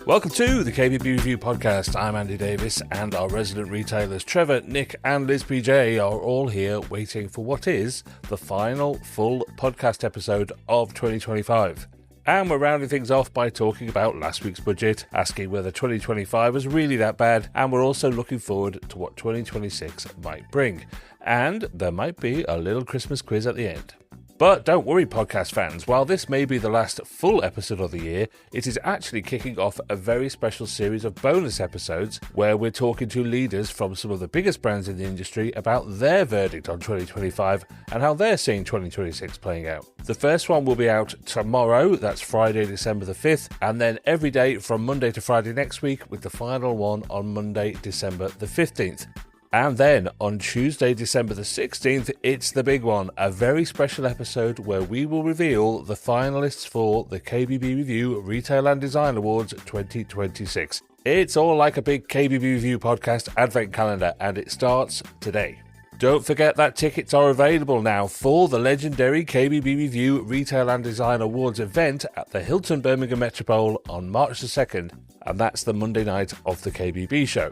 Welcome to the KBB Review podcast. I'm Andy Davies, and our resident retailers Trevor, Nick and Liz PJ are all here waiting for what is the final full podcast episode of 2025. And we're rounding things off by talking about last week's budget, asking whether 2025 was really that bad, and we're also looking forward to what 2026 might bring. And there might be a little Christmas quiz at the end. But don't worry, podcast fans, while this may be the last full episode of the year, it is actually kicking off a very special series of bonus episodes where we're talking to leaders from some of the biggest brands in the industry about their verdict on 2025 and how they're seeing 2026 playing out. The first one will be out tomorrow, that's Friday, December the 5th, and then every day from Monday to Friday next week, with the final one on Monday, December the 15th. And then on Tuesday, December the 16th, it's the big one, a very special episode where we will reveal the finalists for the KBB Review Retail and Design Awards 2026. It's all like a big KBB Review podcast advent calendar, and it starts today. Don't forget that tickets are available now for the legendary KBB Review Retail and Design Awards event at the Hilton Birmingham Metropole on March the 2nd, and that's the Monday night of the KBB show.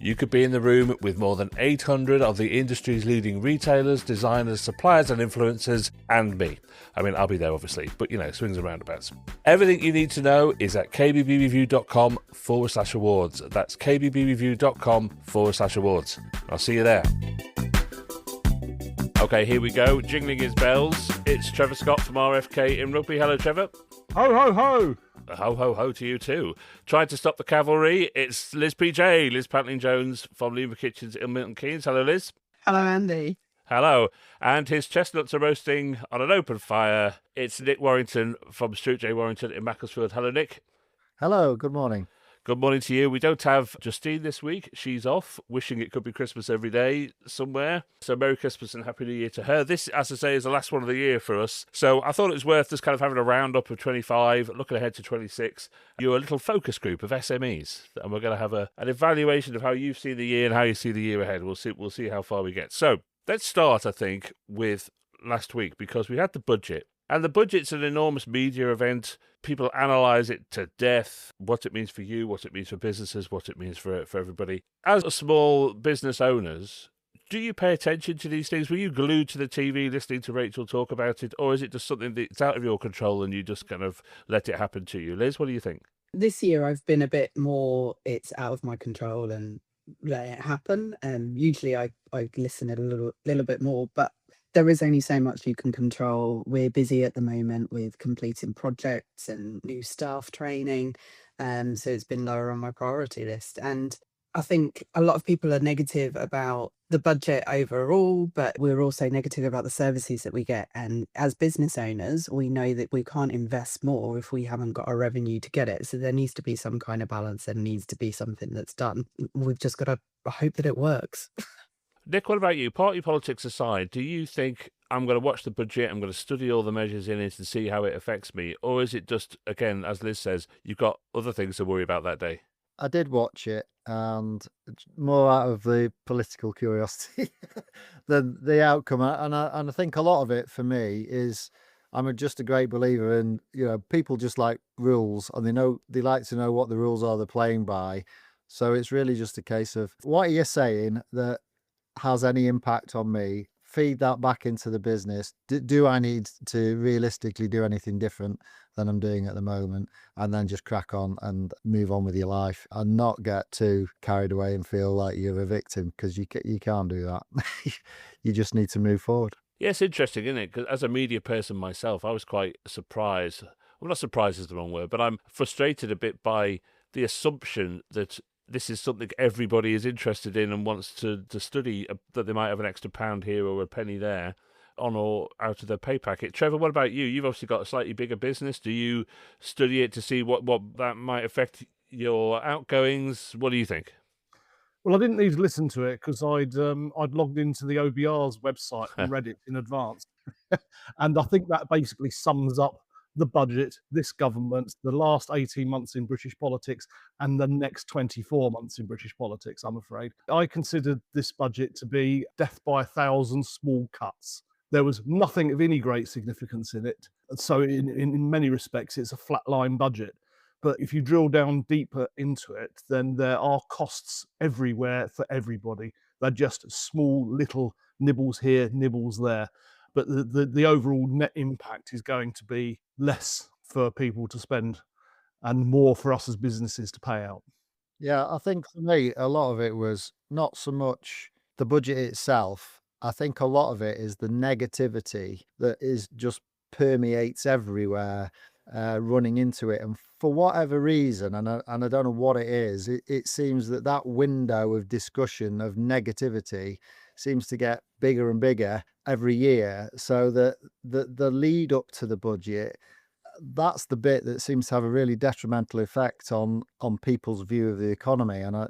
You could be in the room with more than 800 of the industry's leading retailers, designers, suppliers and influencers, and me. I mean, I'll be there obviously, but swings and roundabouts. Everything you need to know is at kbbreview.com/awards. That's kbbreview.com/awards. I'll see you there. Okay, here we go. Jingling his bells. It's Trevor Scott from RFK in Rugby. Hello, Trevor. Ho, ho, ho. Ho, ho, ho to you too. Trying to stop the cavalry, it's Liz PJ, Liz Pantling-Jones from Lima Kitchens in Milton Keynes. Hello, Liz. Hello, Andy. Hello. And his chestnuts are roasting on an open fire. It's Nick Warrington from Stuart J. Warrington in Macclesfield. Hello, Nick. Hello, good morning. Good morning to you. We don't have Justine this week. She's off, wishing it could be Christmas every day somewhere. So Merry Christmas and Happy New Year to her. This, as I say, is the last one of the year for us. So I thought it was worth just kind of having a roundup of 25, looking ahead to 26. You're a little focus group of SMEs, and we're going to have an evaluation of how you've seen the year and how you see the year ahead. We'll see how far we get. So let's start, I think, with last week, because we had the budget. And the budget's an enormous media event. People analyse it to death, what it means for you, what it means for businesses, what it means for everybody. As small business owners, do you pay attention to these things? Were you glued to the TV listening to Rachel talk about it? Or is it just something that's out of your control and you just kind of let it happen to you? Liz, what do you think? This year I've been a bit more, it's out of my control and let it happen. Usually I listen a little bit more, but there is only so much you can control. We're busy at the moment with completing projects and new staff training. So it's been lower on my priority list. And I think a lot of people are negative about the budget overall, but we're also negative about the services that we get. And as business owners, we know that we can't invest more if we haven't got a revenue to get it. So there needs to be some kind of balance. There needs to be something that's done. We've just got to hope that it works. Nick, what about you? Party politics aside, do you think I'm going to watch the budget, I'm going to study all the measures in it and see how it affects me? Or is it just, again, as Liz says, you've got other things to worry about that day? I did watch it, and more out of the political curiosity than the outcome. And I think a lot of it for me is just a great believer in, people just like rules, and they like to know what the rules are they're playing by. So it's really just a case of, what are you saying that has any impact on me? Feed that back into the business. Do I need to realistically do anything different than I'm doing at the moment? And then just crack on and move on with your life, and not get too carried away and feel like you're a victim, because you can't do that. You just need to move forward. Yeah, it's interesting, isn't it? Because as a media person myself, I was quite surprised. Well, not surprised is the wrong word, but I'm frustrated a bit by the assumption that this is something everybody is interested in and wants to study, that they might have an extra pound here or a penny there on or out of their pay packet. Trevor, what about you? You've obviously got a slightly bigger business. Do you study it to see what that might affect your outgoings? What do you think? Well, I didn't need to listen to it because I'd logged into the OBR's website and read it in advance. And I think that basically sums up the budget, this government, the last 18 months in British politics, and the next 24 months in British politics, I'm afraid. I considered this budget to be death by 1,000 small cuts. There was nothing of any great significance in it. So in many respects, it's a flatline budget. But if you drill down deeper into it, then there are costs everywhere for everybody. They're just small little nibbles here, nibbles there. But the overall net impact is going to be less for people to spend and more for us as businesses to pay out. Yeah, I think for me, a lot of it was not so much the budget itself. I think a lot of it is the negativity that is just permeates everywhere, running into it. And for whatever reason, and I don't know what it is, it seems that that window of discussion of negativity seems to get bigger and bigger every year. So that the lead up to the budget, that's the bit that seems to have a really detrimental effect on people's view of the economy. And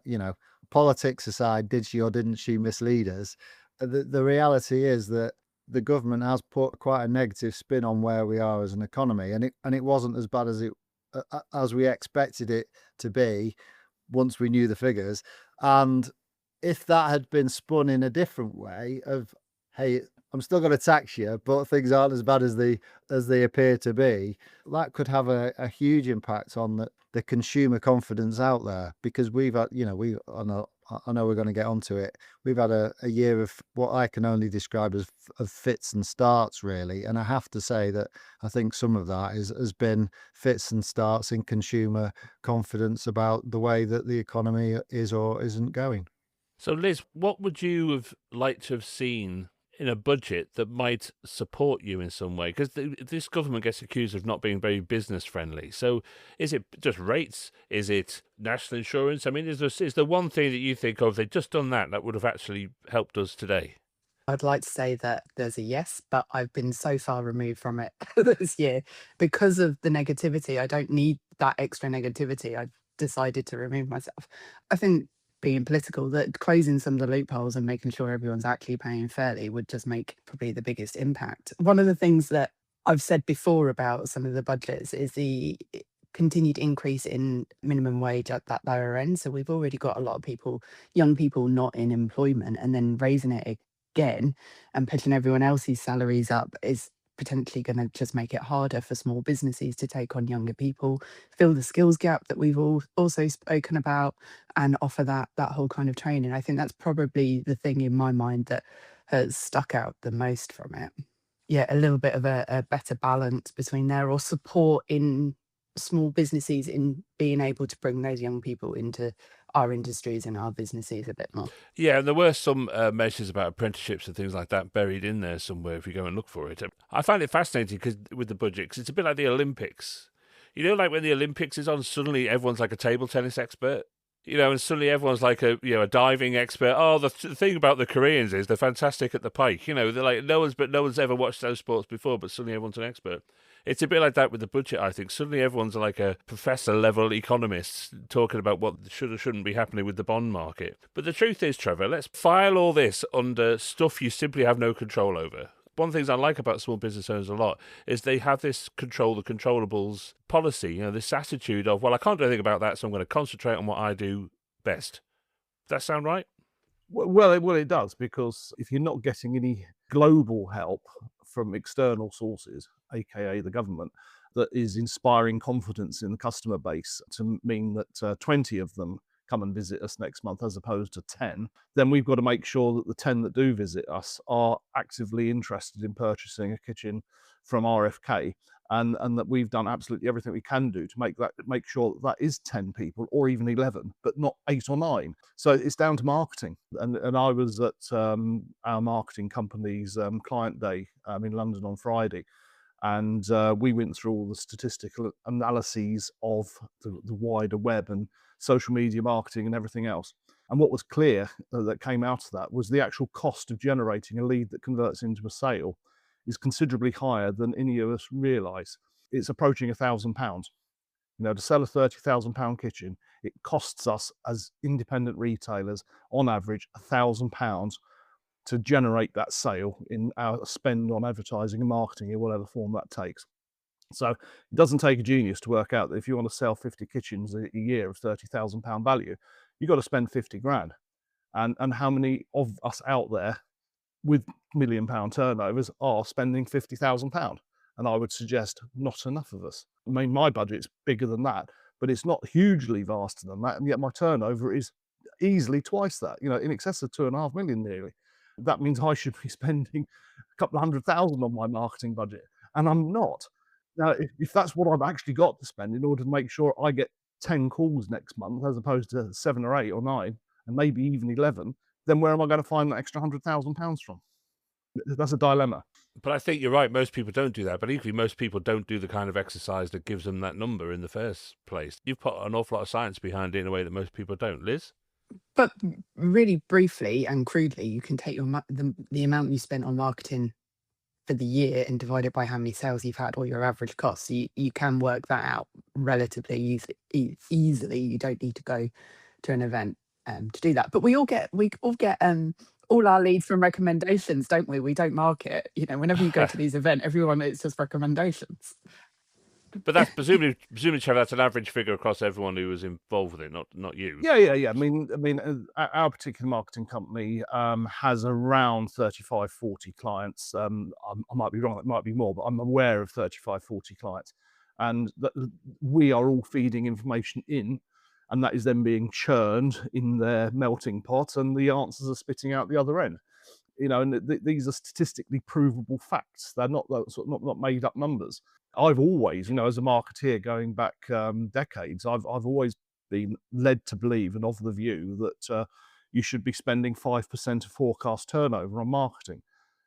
politics aside, did she or didn't she mislead us? The reality is that the government has put quite a negative spin on where we are as an economy, and it wasn't as bad as we expected it to be once we knew the figures. And if that had been spun in a different way of, hey, I'm still going to tax you, but things aren't as bad as they appear to be, that could have a huge impact on the consumer confidence out there. Because we've had, I know we're going to get onto it. We've had a year of what I can only describe as of fits and starts, really. And I have to say that I think some of that has been fits and starts in consumer confidence about the way that the economy is or isn't going. So, Liz, what would you have liked to have seen in a budget that might support you in some way? Because this government gets accused of not being very business friendly. So is it just rates? Is it national insurance? I mean, is there one thing that you think of, if they'd just done that would have actually helped us today? I'd like to say that there's a yes, but I've been so far removed from it this year because of the negativity. I don't need that extra negativity. I've decided to remove myself. I think, being political, that closing some of the loopholes and making sure everyone's actually paying fairly would just make probably the biggest impact. One of the things that I've said before about some of the budgets is the continued increase in minimum wage at that lower end. So we've already got a lot of people, young people, not in employment, and then raising it again and pushing everyone else's salaries up is potentially going to just make it harder for small businesses to take on younger people, fill the skills gap that we've all also spoken about, and offer that whole kind of training. I think that's probably the thing in my mind that has stuck out the most from it. Yeah, a little bit of a better balance between there, or support in small businesses in being able to bring those young people into our industries and our businesses a bit more. Yeah, and there were some measures about apprenticeships and things like that buried in there somewhere if you go and look for it. I find it fascinating with the budget, because it's a bit like the Olympics. You know, like when the Olympics is on, suddenly everyone's like a table tennis expert. And suddenly everyone's like a diving expert. Oh, the thing about the Koreans is they're fantastic at the pike. They're like no one's ever watched those sports before, but suddenly everyone's an expert. It's a bit like that with the budget, I think. Suddenly everyone's like a professor-level economist talking about what should or shouldn't be happening with the bond market. But the truth is, Trevor, let's file all this under stuff you simply have no control over. One of the things I like about small business owners a lot is they have this control the controllables policy, this attitude of, well, I can't do anything about that, so I'm going to concentrate on what I do best. Does that sound right? Well, it does, because if you're not getting any global help from external sources, aka the government, that is inspiring confidence in the customer base to mean that 20 of them come and visit us next month as opposed to 10, then we've got to make sure that the 10 that do visit us are actively interested in purchasing a kitchen from RFK, and that we've done absolutely everything we can do to make sure that is 10 people or even 11, but not 8 or 9. So it's down to marketing. And I was at our marketing company's client day in London on Friday, and we went through all the statistical analyses of the wider web and social media marketing and everything else. And what was clear that came out of that was the actual cost of generating a lead that converts into a sale is considerably higher than any of us realise. It's approaching £1,000. To sell a £30,000 kitchen, it costs us as independent retailers on average £1,000 to generate that sale in our spend on advertising and marketing in whatever form that takes. So it doesn't take a genius to work out that if you want to sell 50 kitchens a year of £30,000 value, you've got to spend 50 grand. And how many of us out there with £1 million turnovers are spending £50,000? And I would suggest not enough of us. I mean, my budget's bigger than that, but it's not hugely vaster than that. And yet my turnover is easily twice that, in excess of 2.5 million nearly. That means I should be spending a couple of 100,000 on my marketing budget, and I'm not. Now, if that's what I've actually got to spend in order to make sure I get 10 calls next month as opposed to 7 or 8 or 9 and maybe even 11, then where am I going to find that extra £100,000 from? That's a dilemma. But I think you're right. Most people don't do that. But equally, most people don't do the kind of exercise that gives them that number in the first place. You've put an awful lot of science behind it in a way that most people don't. Liz? But really briefly and crudely, you can take the amount you spent on marketing for the year and divide it by how many sales you've had or your average cost. So you can work that out relatively easily. You don't need to go to an event to do that. But we all get all our leads from recommendations, don't we? We don't market. Whenever you go to these events, everyone, it's just recommendations. But that's presumably, Trevor, that's an average figure across everyone who was involved with it, not you. Yeah. I mean, our particular marketing company has around 35, 40 clients. I might be wrong; it might be more, but I'm aware of 35, 40 clients, and we are all feeding information in, and that is then being churned in their melting pot, and the answers are spitting out the other end. And these are statistically provable facts. They're not not made up numbers. I've always, as a marketeer going back decades, I've always been led to believe and of the view that you should be spending 5% of forecast turnover on marketing.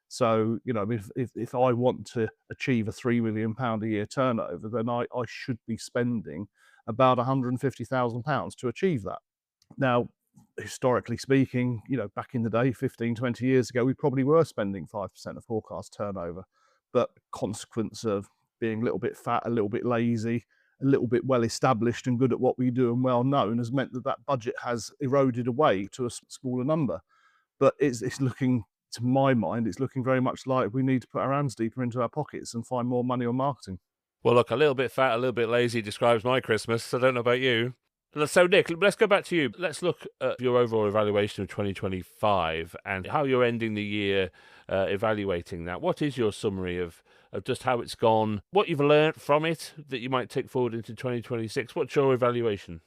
So, if I want to achieve a £3 million a year turnover, then I should be spending about £150,000 to achieve that. Now, historically speaking, back in the day, 15, 20 years ago, we probably were spending 5% of forecast turnover. But consequence of being a little bit fat, a little bit lazy, a little bit well established and good at what we do and well known has meant that budget has eroded away to a smaller number. But it's looking, to my mind, it's looking very much like we need to put our hands deeper into our pockets and find more money on marketing. Well, look, a little bit fat, a little bit lazy describes my Christmas. I don't know about you. So, Nick, let's go back to you. Let's look at your overall evaluation of 2025 and how you're ending the year evaluating that. What is your summary of just how it's gone, what you've learned from it that you might take forward into 2026? What's your evaluation?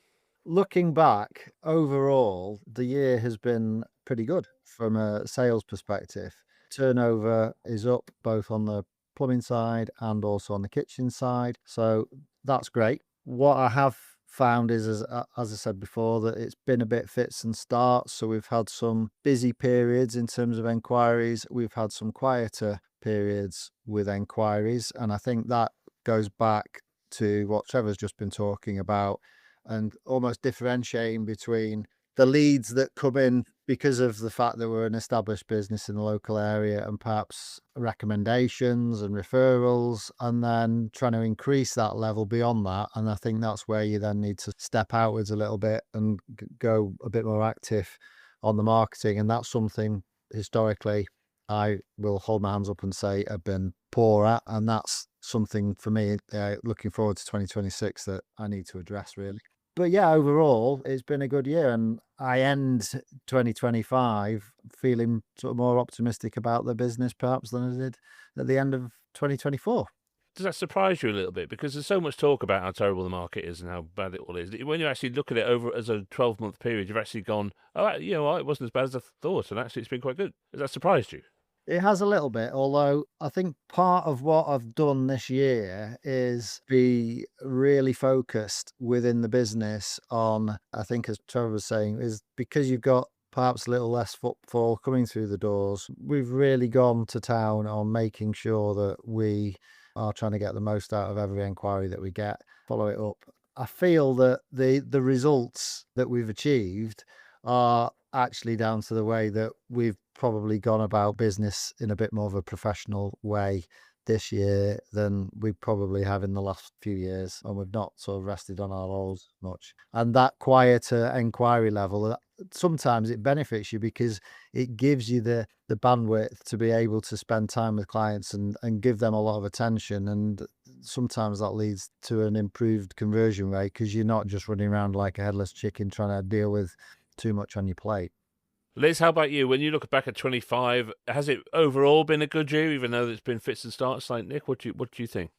Looking back, overall, the year has been pretty good from a sales perspective. Turnover is up both on the plumbing side and also on the kitchen side. So that's great. What I have found is, as I said before, that it's been a bit fits and starts. So we've had some busy periods in terms of enquiries. We've had some quieter periods with enquiries. And I think that goes back to what Trevor's just been talking about and almost differentiating between the leads that come in because of the fact that we're an established business in the local area and perhaps recommendations and referrals, and then trying to increase that level beyond that. And I think that's where you then need to step outwards a little bit and go a bit more active on the marketing. And that's something historically I will hold my hands up and say I've been poor at. And that's something for me looking forward to 2026 that I need to address really. But yeah, overall, it's been a good year, and I end 2025 feeling sort of more optimistic about the business perhaps than I did at the end of 2024. Does that surprise you a little bit? Because there's so much talk about how terrible the market is and how bad it all is. When you actually look at it over as a 12-month period, you've actually gone, oh, it wasn't as bad as I thought, and actually it's been quite good. Has that surprised you? It has a little bit, although I think part of what I've done this year is be really focused within the business on, I think as Trevor was saying, is because you've got perhaps a little less footfall coming through the doors, we've really gone to town on making sure that we are trying to get the most out of every inquiry that we get, follow it up. I feel that the results that we've achieved are actually down to the way that we've probably gone about business in a bit more of a professional way this year than we probably have in the last few years, and we've not sort of rested on our laurels much. And that quieter inquiry level, sometimes it benefits you because it gives you the bandwidth to be able to spend time with clients and give them a lot of attention, and sometimes that leads to an improved conversion rate because you're not just running around like a headless chicken trying to deal with too much on your plate. Liz, how about you? When you look back at 25, has it overall been a good year, even though there's been fits and starts like Nick? What do you think?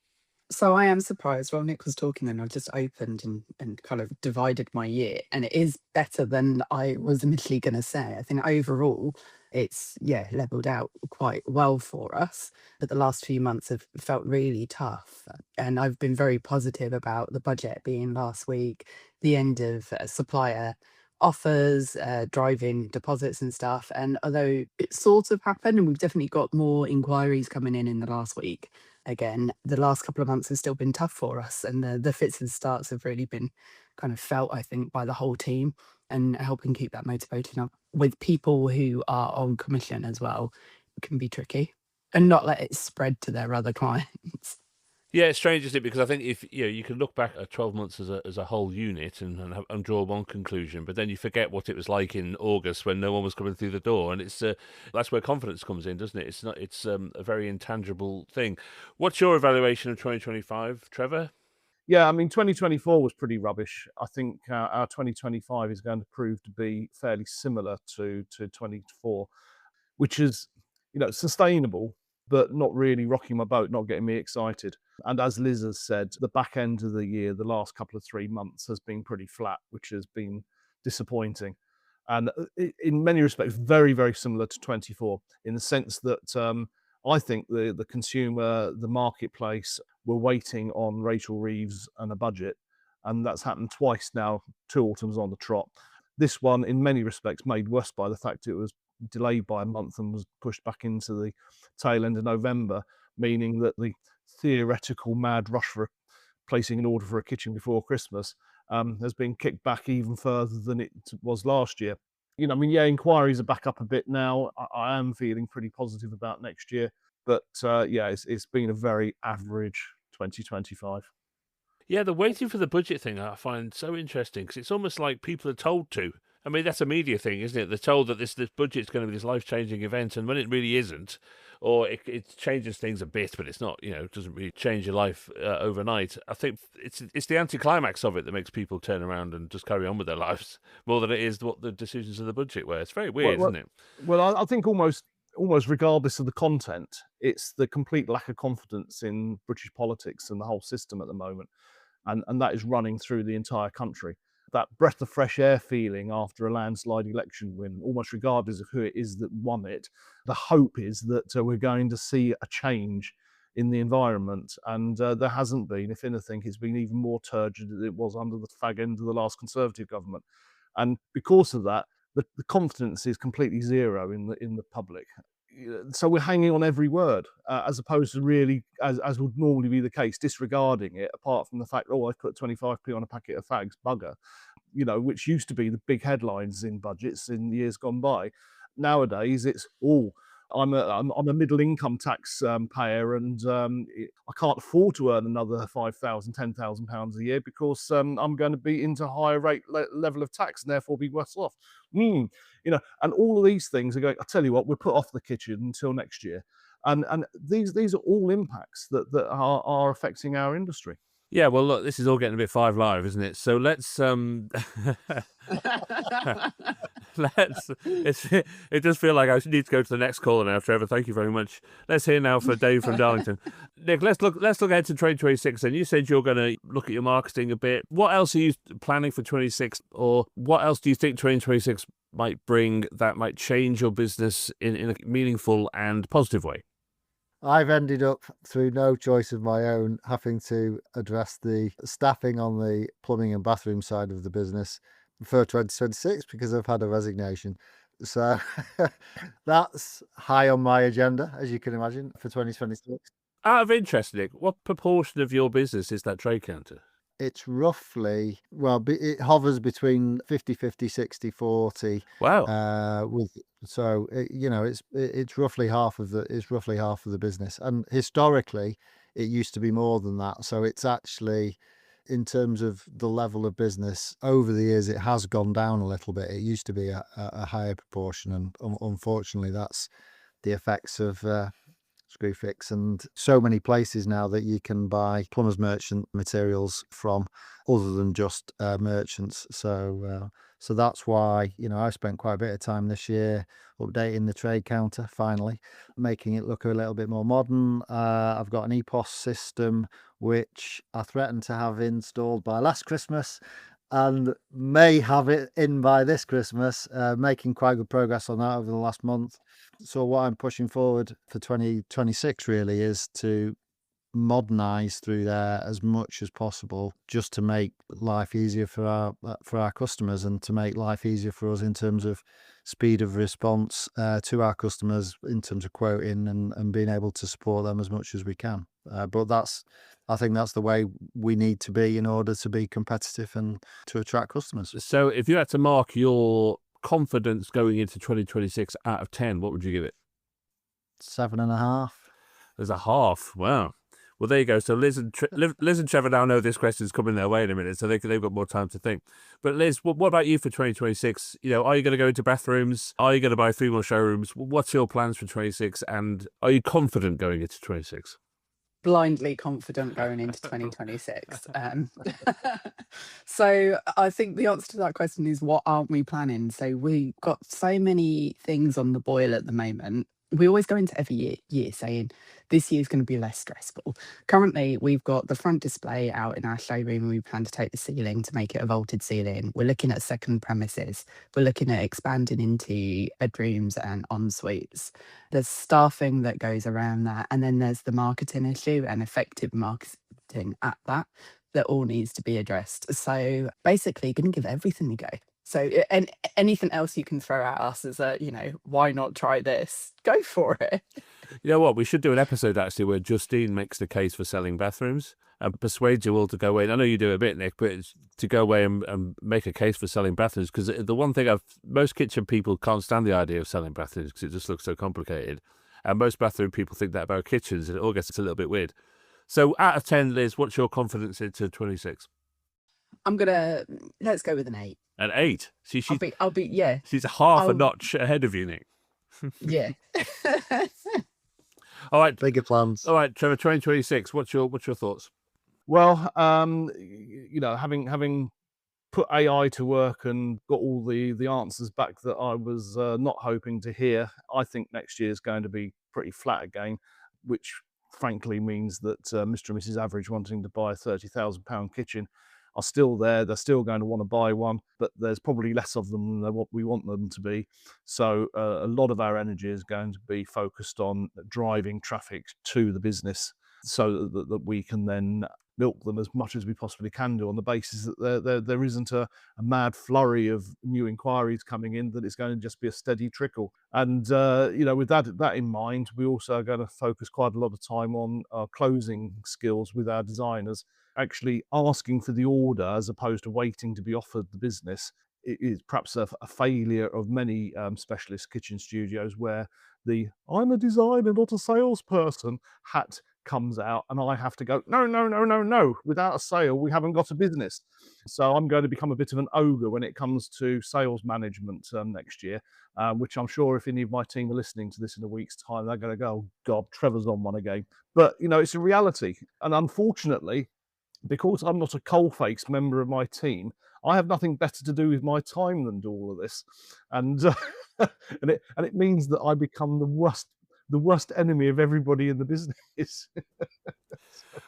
So I am surprised. While Nick was talking, and I just opened and kind of divided my year, and it is better than I was initially going to say. I think overall, it's leveled out quite well for us. But the last few months have felt really tough, and I've been very positive about the budget being last week, the end of supplier offers, driving deposits and stuff. And although it sort of happened, and we've definitely got more inquiries coming in the last week. Again, the last couple of months has still been tough for us, and the fits and starts have really been kind of felt, I think, by the whole team, and helping keep that motivated up with people who are on commission as well can be tricky, and not let it spread to their other clients. Yeah, it's strange, isn't it? Because I think if you can look back at 12 months as a whole unit and draw one conclusion, but then you forget what it was like in August when no one was coming through the door, and it's that's where confidence comes in, doesn't it? It's a very intangible thing. What's your evaluation of 2025, Trevor? Yeah, I mean, 2024 was pretty rubbish. I think our 2025 is going to prove to be fairly similar to 24, which is, sustainable, but not really rocking my boat, not getting me excited. And as Liz has said, the back end of the year, the last couple of 3 months has been pretty flat, which has been disappointing. And in many respects, very, very similar to 24 in the sense that I think the consumer, the marketplace, were waiting on Rachel Reeves and a budget. And that's happened twice now, 2 autumns on the trot. This one, in many respects, made worse by the fact it was delayed by a month and was pushed back into the tail end of November, meaning that the theoretical mad rush for placing an order for a kitchen before Christmas has been kicked back even further than it was last year. Inquiries are back up a bit now. I am feeling pretty positive about next year, but it's been a very average 2025. Yeah, the waiting for the budget thing I find so interesting because it's almost like people are told to. I mean, that's a media thing, isn't it? They're told that this budget's going to be this life-changing event, and when it really isn't, or it changes things a bit, but it's not, it doesn't really change your life overnight. I think it's the anticlimax of it that makes people turn around and just carry on with their lives more than it is what the decisions of the budget were. It's very weird, isn't it? Well, I think almost regardless of the content, it's the complete lack of confidence in British politics and the whole system at the moment. And that is running through the entire country. That breath of fresh air feeling after a landslide election win, almost regardless of who it is that won it, the hope is that we're going to see a change in the environment. And there hasn't been. If anything, it's been even more turgid than it was under the fag end of the last Conservative government. And because of that, the confidence is completely zero in the public. So we're hanging on every word, as opposed to really, as would normally be the case, disregarding it, apart from the fact, I put 25p on a packet of fags, bugger, which used to be the big headlines in budgets in years gone by. Nowadays, it's, I'm a middle income tax payer, and I can't afford to earn another £5,000, £10,000 a year because I'm going to be into a higher rate level of tax and therefore be worse off. And all of these things are going, I tell you what, we'll put off the kitchen until next year. And these are all impacts that are affecting our industry. Yeah, well, look, this is all getting a bit Five Live, isn't it? So let's it does feel like I need to go to the next caller now, Trevor. Thank you very much. Let's hear now for Dave from Darlington. Nick, let's look ahead to 2026. And you said you're going to look at your marketing a bit. What else are you planning for 26, or what else do you think 2026 might bring that might change your business in a meaningful and positive way? I've ended up, through no choice of my own, having to address the staffing on the plumbing and bathroom side of the business for 2026 because I've had a resignation. So that's high on my agenda, as you can imagine, for 2026. Out of interest, Nick, what proportion of your business is that trade counter? It's roughly, it hovers between 50-50, 60-40. Wow. It's roughly half of the business. And historically, it used to be more than that. So it's actually, in terms of the level of business, over the years, it has gone down a little bit. It used to be a higher proportion. And unfortunately, that's the effects of Screwfix and so many places now that you can buy plumbers merchant materials from other than just merchants. So So that's why, I spent quite a bit of time this year updating the trade counter, finally, making it look a little bit more modern. I've got an EPOS system, which I threatened to have installed by last Christmas and may have it in by this Christmas, making quite good progress on that over the last month. So what I'm pushing forward for 2026 really is to modernize through there as much as possible, just to make life easier for our customers, and to make life easier for us in terms of speed of response to our customers, in terms of quoting and being able to support them as much as we can. But I think that's the way we need to be in order to be competitive and to attract customers. So if you had to mark your confidence going into 2026 out of 10, what would you give it? 7.5. There's a half. Wow. Well, there you go. So Liz and Trevor now know this question's coming their way in a minute, so they've got more time to think. But Liz, what about you for 2026? Are you going to go into bathrooms? Are you going to buy 3 more showrooms? What's your plans for 26? And are you confident going into 26? Blindly confident going into 2026. So I think the answer to that question is, what aren't we planning? So we've got so many things on the boil at the moment. We always go into every year saying this year's going to be less stressful. Currently, we've got the front display out in our showroom, and we plan to take the ceiling to make it a vaulted ceiling. We're looking at second premises. We're looking at expanding into bedrooms and en suites. There's staffing that goes around that. And then there's the marketing issue and effective marketing at that all needs to be addressed. So basically, going to give everything a go. So, and anything else you can throw at us as why not try this? Go for it. You know what? We should do an episode actually where Justine makes the case for selling bathrooms and persuades you all to go away. And I know you do a bit, Nick, but it's to go away and make a case for selling bathrooms, because the one thing most kitchen people can't stand the idea of selling bathrooms because it just looks so complicated. And most bathroom people think that about kitchens, and it all gets a little bit weird. So out of 10, Liz, what's your confidence into 26? Let's go with an 8. An 8? See, I'll be yeah. She's a notch ahead of you, Nick. Yeah. All right. Bigger plans. All right, Trevor, 2026, what's your thoughts? Well, having put AI to work and got all the answers back that I was not hoping to hear, I think next year is going to be pretty flat again, which frankly means that Mr. and Mrs. Average wanting to buy a £30,000 kitchen are still there. They're still going to want to buy one, but there's probably less of them than what we want them to be. So a lot of our energy is going to be focused on driving traffic to the business, so that we can then milk them as much as we possibly can do, on the basis that there isn't a mad flurry of new inquiries coming in, that it's going to just be a steady trickle. And with that in mind, we also are going to focus quite a lot of time on our closing skills with our designers, actually asking for the order as opposed to waiting to be offered the business. It is perhaps a failure of many specialist kitchen studios, where the "I'm a designer, not a salesperson" hat comes out, and I have to go, no, without a sale we haven't got a business. So I'm going to become a bit of an ogre when it comes to sales management next year, which I'm sure if any of my team are listening to this in a week's time, they're going to go, "Oh God, Trevor's on one again." But it's a reality, and unfortunately, because I'm not a coalface member of my team, I have nothing better to do with my time than do all of this, and and it means that I become the worst enemy of everybody in the business.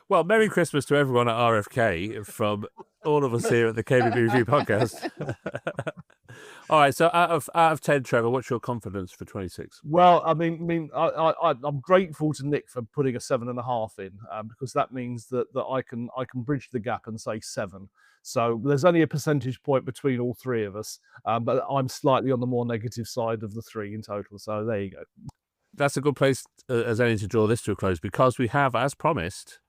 Well, Merry Christmas to everyone at RFK from all of us here at the KBB Review podcast. All right, so out of 10, Trevor, what's your confidence for 26? Well, I'm grateful to Nick for putting a 7.5 in, because that means that I can bridge the gap and say 7. So there's only a percentage point between all three of us, but I'm slightly on the more negative side of the 3 in total. So there you go. That's a good place as any to draw this to a close, because we have, as promised,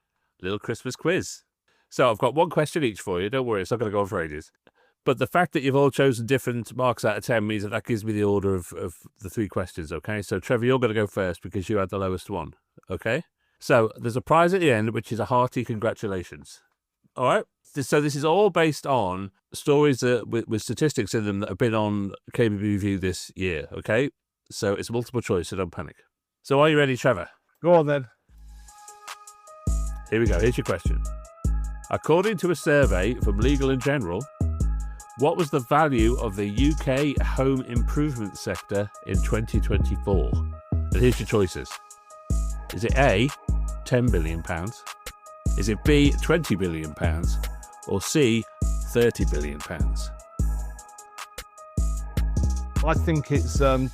a little Christmas quiz. So I've got one question each for you. Don't worry, it's not going to go on for ages. But the fact that you've all chosen different marks out of 10 means that gives me the order of the 3 questions, okay? So, Trevor, you're going to go first because you had the lowest one, okay? So there's a prize at the end, which is a hearty congratulations. All right? So this is all based on stories with statistics in them that have been on KBB Review this year, okay? So it's multiple choice, so don't panic. So are you ready, Trevor? Go on then. Here we go. Here's your question. According to a survey from Legal & General, What was the value of the UK home improvement sector in 2024? And here's your choices. Is it A, £10 billion? Is it B, £20 billion? Or C, £30 billion? I think it's 10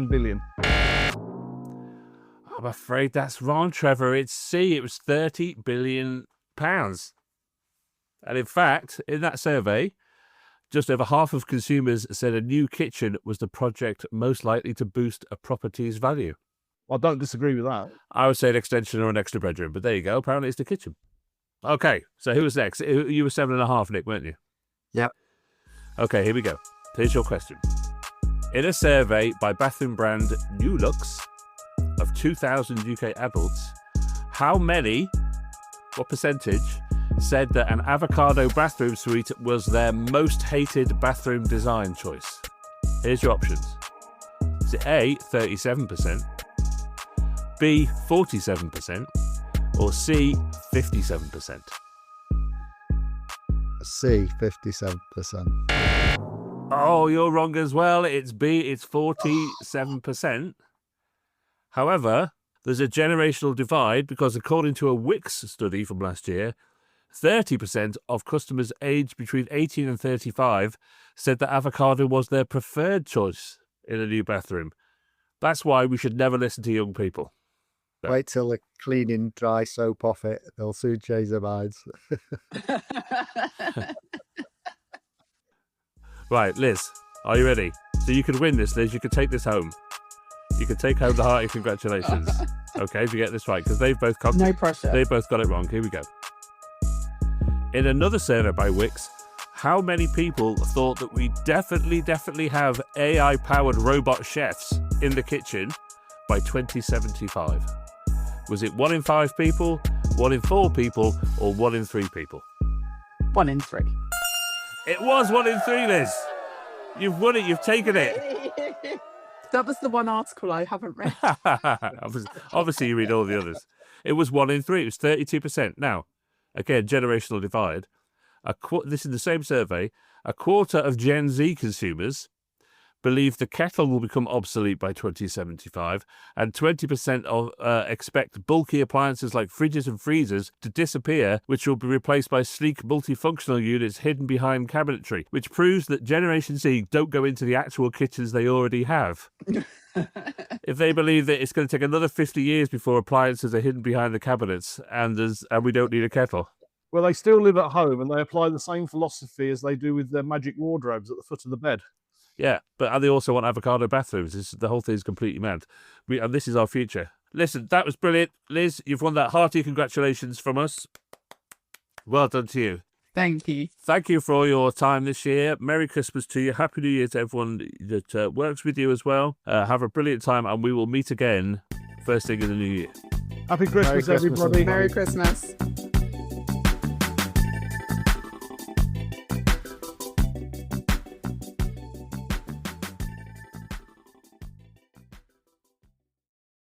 billion. I'm afraid that's wrong, Trevor. It's C. It was £30 billion. And in fact, in that survey, just over half of consumers said a new kitchen was the project most likely to boost a property's value. I don't disagree with that. I would say an extension or an extra bedroom, but there you go. Apparently it's the kitchen. Okay, so who was next? You were 7.5, Nick, weren't you? Yep. Okay, here we go. Here's your question. In a survey by bathroom brand New Lux of 2,000 UK adults, what percentage said that an avocado bathroom suite was their most hated bathroom design choice? Here's your options. Is it A, 37%, B, 47%, or C, 57%? C, 57%. Oh, you're wrong as well. It's B, it's 47%. However, there's a generational divide because according to a Wix study from last year, 30% of customers aged between 18 and 35 said that avocado was their preferred choice in a new bathroom. That's why we should never listen to young people. Wait till they're cleaning dry soap off it. They'll soon change their minds. Right, Liz, are you ready? So you could win this, Liz. You could take this home. You could take home the hearty congratulations. Okay, if you get this right, because they've both got No pressure. They both got it wrong. Here we go. In another survey by Wix, how many people thought that we definitely have AI-powered robot chefs in the kitchen by 2075? Was it 1 in 5 people, 1 in 4 people, or 1 in 3 people? 1 in 3. It was 1 in 3, Liz. You've won it. You've taken it. That was the one article I haven't read. Obviously, you read all the others. It was 1 in 3. It was 32%. Now, again, generational divide. This is the same survey. A quarter of Gen Z consumers believe the kettle will become obsolete by 2075, and 20% expect bulky appliances like fridges and freezers to disappear, which will be replaced by sleek multifunctional units hidden behind cabinetry, which proves that Generation Z don't go into the actual kitchens they already have. If they believe that it's going to take another 50 years before appliances are hidden behind the cabinets and we don't need a kettle. Well, they still live at home and they apply the same philosophy as they do with their magic wardrobes at the foot of the bed. Yeah, and they also want avocado bathrooms. The whole thing is completely mad. And this is our future. Listen, that was brilliant. Liz, you've won that hearty congratulations from us. Well done to you. Thank you. Thank you for all your time this year. Merry Christmas to you. Happy New Year to everyone that works with you as well. Have a brilliant time, and we will meet again first thing in the new year. Happy Christmas, Merry Christmas, everybody. Merry Christmas.